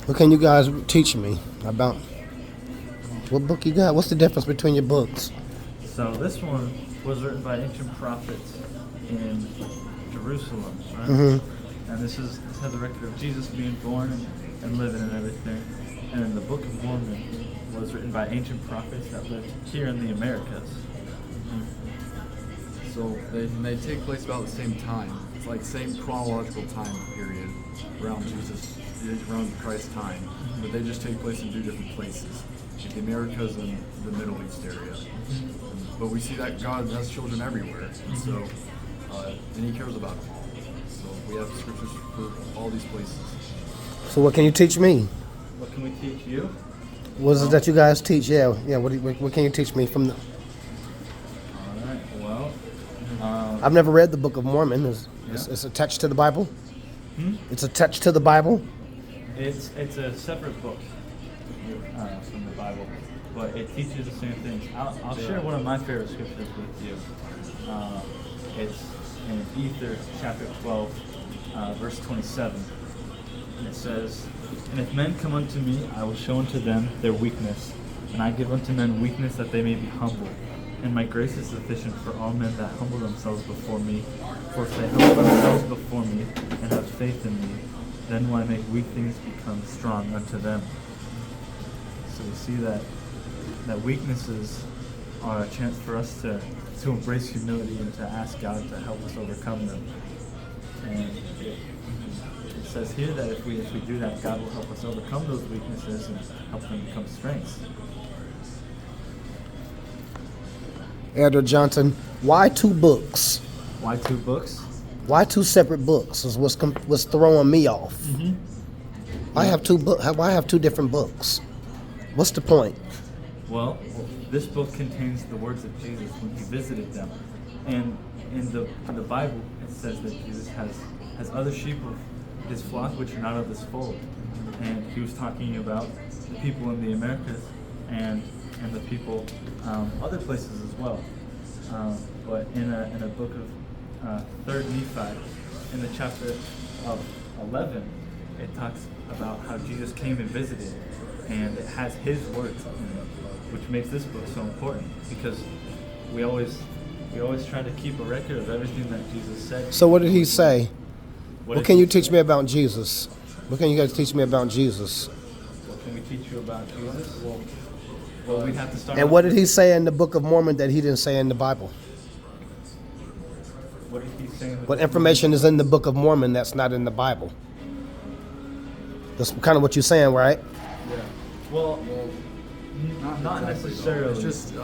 What can you guys teach me about what book you got? What's the difference between your books? So this one was written by ancient prophets in Jerusalem, right? And this has a record of Jesus being born and living and everything. And then the Book of Mormon was written by ancient prophets that lived here in the Americas. So they take place about the same time. It's like same chronological time period around Christ's time, but they just take place in two different places, like the Americas and the Middle East area. But we see that God has children everywhere, and so and He cares about them all. So we have scriptures for all these places. So what can you teach me? What can we teach you? What is it that you guys teach? Yeah. What can you teach me from the? All right. Well, I've never read the Book of Mormon. It's attached to the Bible. It's attached to the Bible. it's a separate book from the Bible, but it teaches the same things. I'll share one of my favorite scriptures with you. It's in Ether chapter 12, verse 27. And it says, "And if men come unto me, I will show unto them their weakness. And I give unto men weakness that they may be humble. And my grace is sufficient for all men that humble themselves before me. For if they humble themselves before me and have faith in me, then will I make weak things become strong unto them." So we see that weaknesses are a chance for us to embrace humility and to ask God to help us overcome them. And it says here that if we do that, God will help us overcome those weaknesses and help them become strengths. Elder Johnson, why two books? Why two books? Why two separate books? Is what's throwing me off. I have two different books. What's the point? Well, this book contains the words of Jesus when he visited them. And in the Bible, it says that Jesus has other sheep of his flock which are not of this fold. And he was talking about the people in the Americas and the people other places as well. But in a book of 3rd Nephi, in the chapter of 11, it talks about how Jesus came and visited, and it has his words in it, which makes this book so important, because we always try to keep a record of everything that Jesus said. So what did he say? What can you teach say? me about Jesus? What can you guys teach me about Jesus? What can we teach you about Jesus? Well, we have to start. And what did he say in the Book of Mormon that he didn't say in the Bible? What did he say? What information is in the Book of Mormon that's not in the Bible? That's kind of what you're saying, right? Yeah. Well, not exactly, necessarily. It's just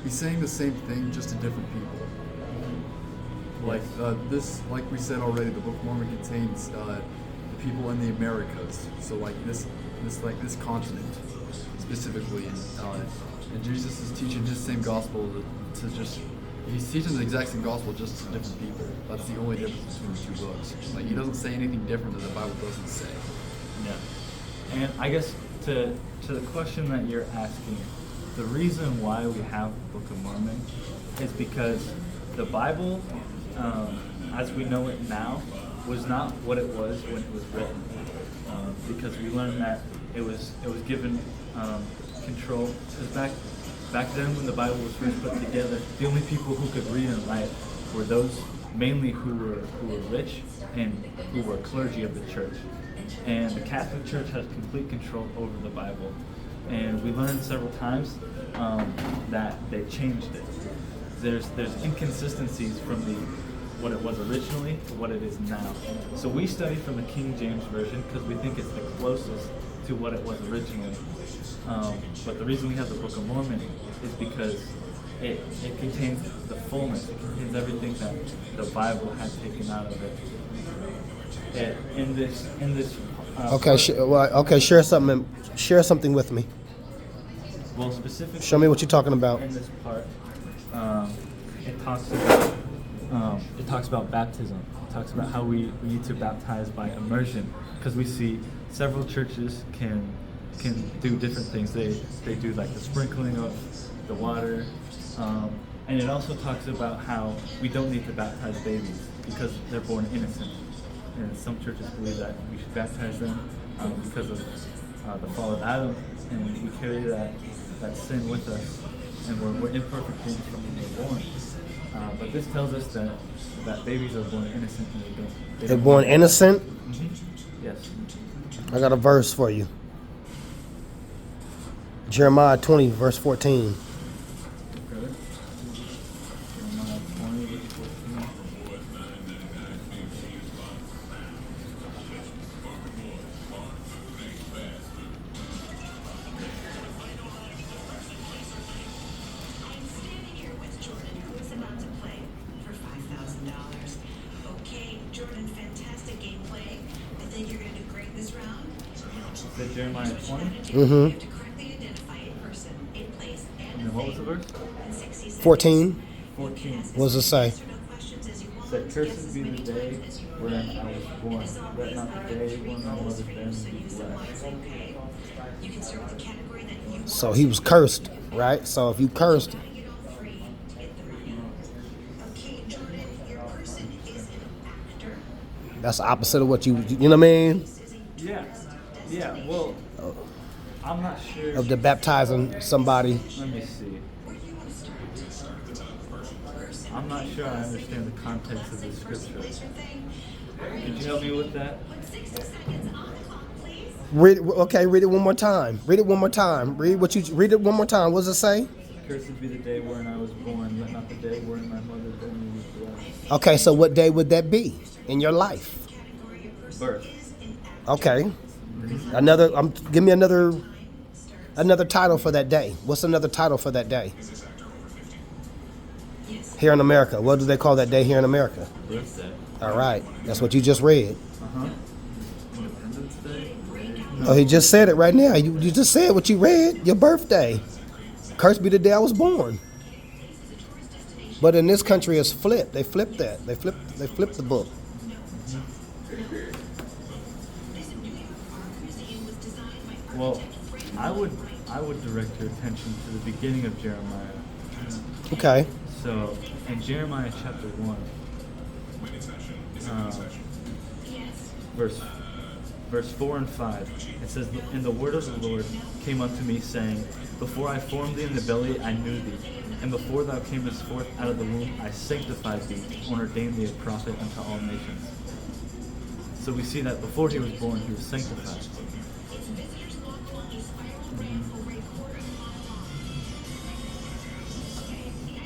he's saying the same thing, just to different people. Like like we said already, the Book of Mormon contains the people in the Americas. So like this continent specifically, and Jesus is teaching his same gospel he's teaching the exact same gospel just to different people. That's the only difference between the two books. Like he doesn't say anything different that the Bible doesn't say. Yeah. And I guess to the question that you're asking, the reason why we have the Book of Mormon is because the Bible, as we know it now, was not what it was when it was written. Because we learned that it was given control. Because back then, when the Bible was first put together, the only people who could read and write were those mainly who were rich and who were clergy of the church. And the Catholic Church has complete control over the Bible. And we learned several times that they changed it. There's inconsistencies from what it was originally to what it is now. So we study from the King James Version because we think it's the closest to what it was originally. But the reason we have the Book of Mormon is because it contains the fullness. It contains everything that the Bible had taken out of it. In this. Share something with me. Well, specifically. Show me what you're talking about. In this part, it talks about baptism. It talks about how we need to baptize by immersion, because we see several churches can do different things. They do like the sprinkling of the water, and it also talks about how we don't need to baptize babies because they're born innocent. And some churches believe that we should baptize them because of the fall of Adam, and we carry that sin with us, and we're imperfect beings from when we're born. But this tells us that babies are born innocent and they They're don't born know. innocent. Yes. I got a verse for you. Jeremiah 20, verse 14. Okay. Jeremiah 20, verse 14. I'm standing here with Jordan, who is about to play for $5,000. Okay, Jordan, fantastic gameplay. I think you're going to do great this round. Is it Jeremiah 20? Mm-hmm. You have to correctly identify a person, a place, and And then what was the verse? in 60 seconds. 14. 14. What does it say? Yes or no questions as you want. Said, Guess cursed as be many the day times as you wherein need. I was born. As always, Let not there the are day 3 when my goals mother for you, bare so me use be them blessed. wisely, okay? You can start with the category that you want. So he was cursed, right? So if you cursed, Gotta get all 3 to get the money. Okay, Jordan, your person is an actor. that's the opposite of what you know what I mean? This is a Yeah. Yeah, well, I'm not sure. Of the baptizing somebody. Let me see. Where do you want to start? I'm not sure I understand the context of the scripture. Laser thing. Could you help me with that? Put 60 seconds on the clock, please. Read it one more time. Read it one more time. Read it one more time. What does it say? Cursed be the day wherein I was born. Let not the day wherein my mother bare me be blessed. Okay, so what day would that be in your life? Category your person Birth. is an actor. Okay. Give me another title for that day. What's another title for that day? Here in America. What do they call that day here in America? Birthday. All right. That's what you just read. Uh-huh. Independence Day. Oh, he just said it right now. You just said what you read. Your birthday. Cursed be the day I was born. But in this country, it's flipped. They flipped that. They flipped the book. Well, I would direct your attention to the beginning of Jeremiah. Okay. So, in Jeremiah chapter 1, verse 4 and 5, it says, "And the word of the Lord came unto me, saying, Before I formed thee in the belly, I knew thee. And before thou camest forth out of the womb, I sanctified thee, and ordained thee a prophet unto all nations." So we see that before he was born, he was sanctified.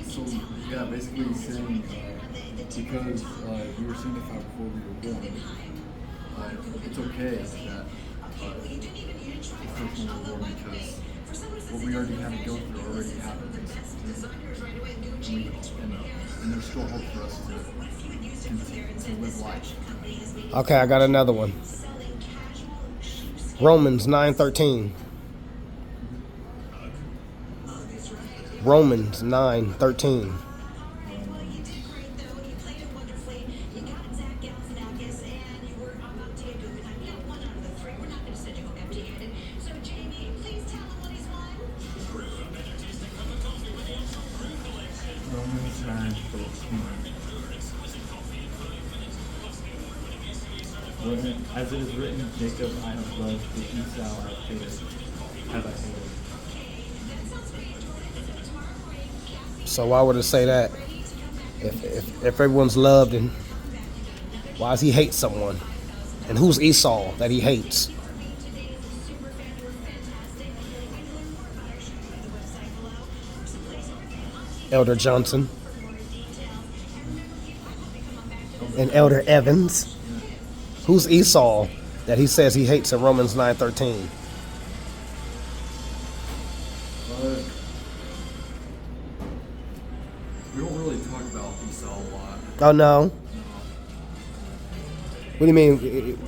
So yeah, basically he's saying because we were sanctified before we were born, it's okay that the first one was born because what we already had to go through already happened. And there's still hope for us to live life. Okay, I got another one. Romans 9:13. Romans 9:13. Romans 9:13. As it is written, Jacob I have loved, but Esau I have hated. So why would it say that? If everyone's loved, and why does he hate someone? And who's Esau that he hates? Elder Johnson and Elder Evans. Who's Esau that he says he hates in Romans 9:13? We don't really talk about Esau a lot. Oh no. What do you mean?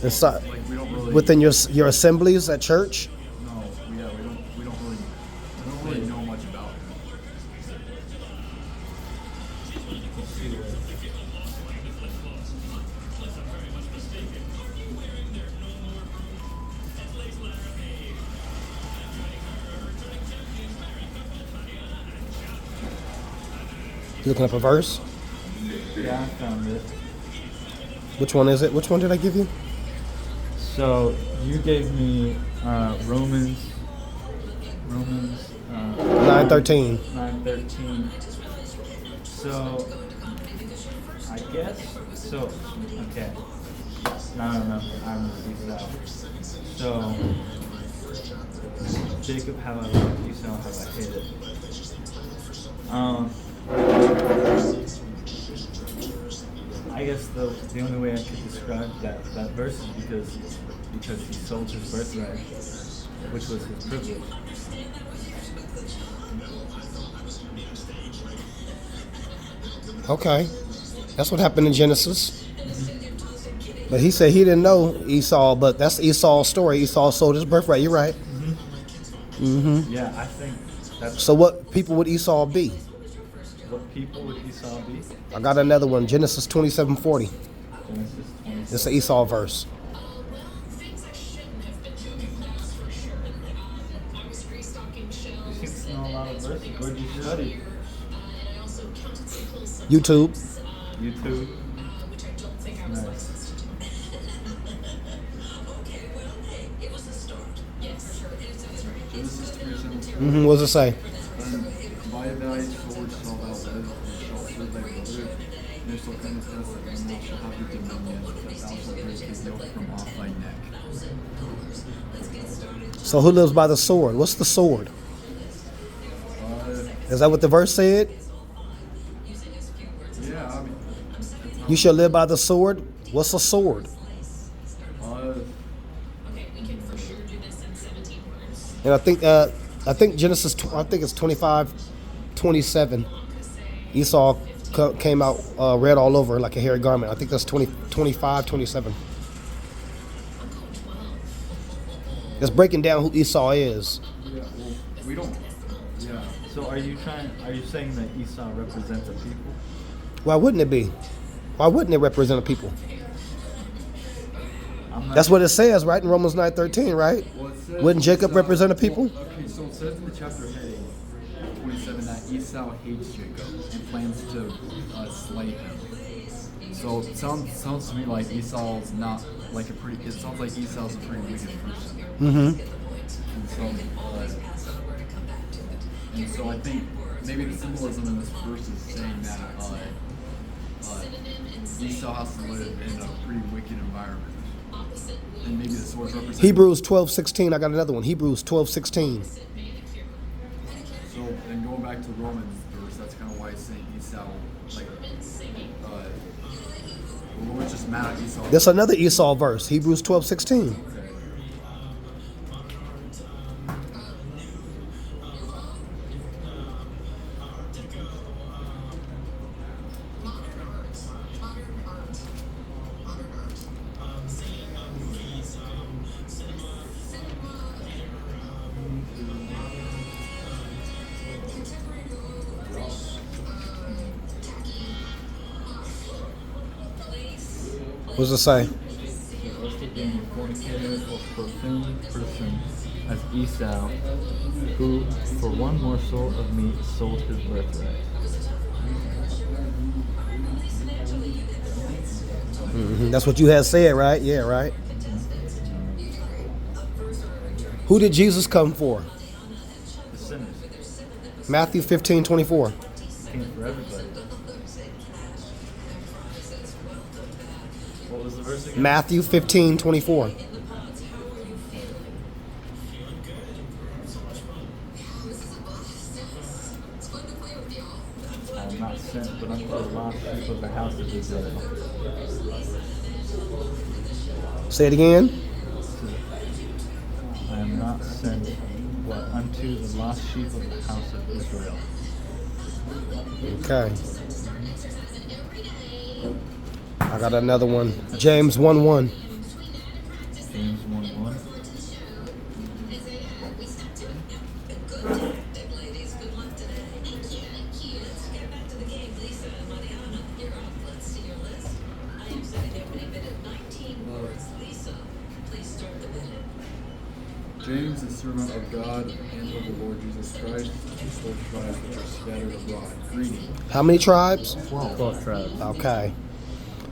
Inside, Like we don't really within your assemblies at church? No, we don't really know much about him. You looking up a verse? Yeah, I found it. Which one is it? Which one did I give you? So you gave me Romans 9:13. 9:13. So I guess so. Okay. No. I'm Esau. So Jacob, how I love Esau, how I hate it. I guess the only way I could describe that verse is because he sold his birthright, which was his privilege. Okay. That's what happened in Genesis. But he said he didn't know Esau, but that's Esau's story. Esau sold his birthright. You're right. Yeah, I think that's So what people would Esau be? what people would Esau be. I got another one. Genesis 27:40. Genesis 20. It's an Esau verse. You seem to know a lot of verses. Where did you study? YouTube. YouTube. Nice. Genesis 27. What does it say? By thy sword shalt thou live, and shalt serve thy brother. And it shall come to pass that when thou shalt have the dominion, that thou shalt break his yoke from off thy neck. So who lives by the sword? What's the sword? Is that what the verse said? Yeah, I mean, You shall live by the sword. What's a sword? And I think Genesis. I think it's 25:27. Esau came out red all over like a hairy garment. I think that's 25:27. It's breaking down who Esau is. yeah, well, we don't, yeah. So are you saying that Esau represents a people? Why wouldn't it be? Why wouldn't it represent a people? I'm not That's what it says, right, in Romans 9:13, right? Well, it says Wouldn't Jacob Esau- represent a people? Okay, so it says in the chapter heading 27 that Esau hates Jacob and plans to slay him. So it sounds to me like Esau's not like a pretty. It sounds like Esau's a pretty wicked person. Mm-hmm. And so I think maybe the symbolism in this verse is saying that Esau has to live in a pretty wicked environment. And maybe the sword represents Hebrews 12:16. I got another one. Hebrews 12:16. So, and going back to Romans verse, that's kind of why it's saying Esau, like, the Lord's just mad at Esau. That's another Esau verse. Hebrews 12:16. Okay. What does it say? Lest it being a fornicator or profane person as Esau, who for one morsel of meat sold his birthright. That's what you had said, right? Yeah, right. Who did Jesus come for? The sinners. Matthew 15:24. Came for everybody. What was the verse again? Matthew 15:24. I am not sent, but unto the lost sheep of the house of Israel. Say it again. I am not sent, but unto the lost sheep of the house of Israel. Okay. I got another one. James 1:1. James 1:1. James, the servant of God and of the Lord Jesus Christ, to 12 tribes which are scattered abroad. Greeting. How many tribes? 12 tribes. Okay.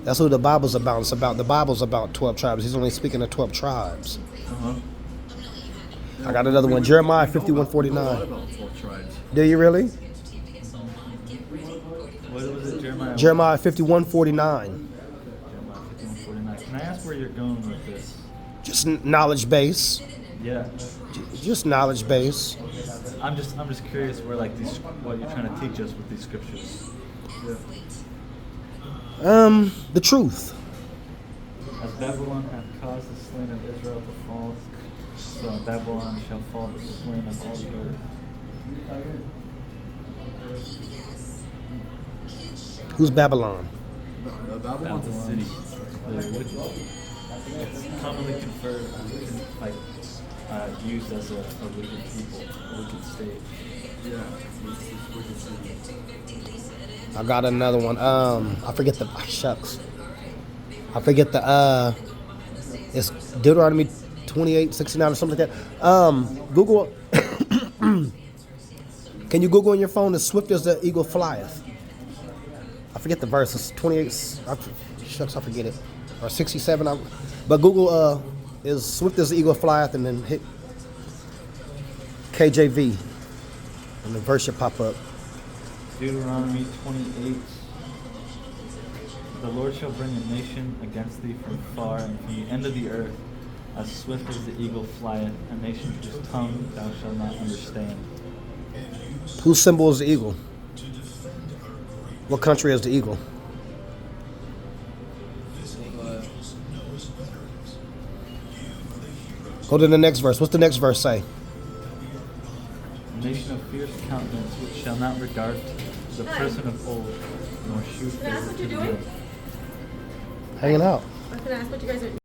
That's who the Bible's about. It's about the Bible's about 12 tribes. He's only speaking of 12 tribes. Uh-huh. I got another one. Jeremiah We know a lot 51:49. about 12 tribes. Do you really? What was it, Jeremiah? Jeremiah 51:49. Jeremiah 51:49. Can I ask where you're going with this? Just knowledge base. Yeah. Just knowledge base. I'm just curious where like these what you're trying to teach us with these scriptures. The truth. As Babylon hath caused the slain of Israel to fall, so in Babylon shall fall the slain of all the earth. Who's Babylon? Babylon's a city. The wicked. It's commonly conferred, used as a wicked people, a wicked state. Yeah, it's wicked city. I got another one. I forget the shucks. I forget the it's Deuteronomy 28:69 or something like that. Google. Can you Google on your phone? As swift as the eagle flieth. I forget the verse. It's 28. Shucks, I forget it. Or 67. But Google is swift as the eagle flieth, and then hit KJV, and the verse should pop up. Deuteronomy 28. The Lord shall bring a nation against thee from far and from the end of the earth, as swift as the eagle flieth, a nation whose tongue thou shalt not understand. Whose symbol is the eagle? What country is the eagle? Go to the next verse. What's the next verse say? A nation of fierce countenance, which shall not regard the person of old, nor shew Can I ask favor what to you're the doing? young. Hanging out. I was gonna ask what you guys are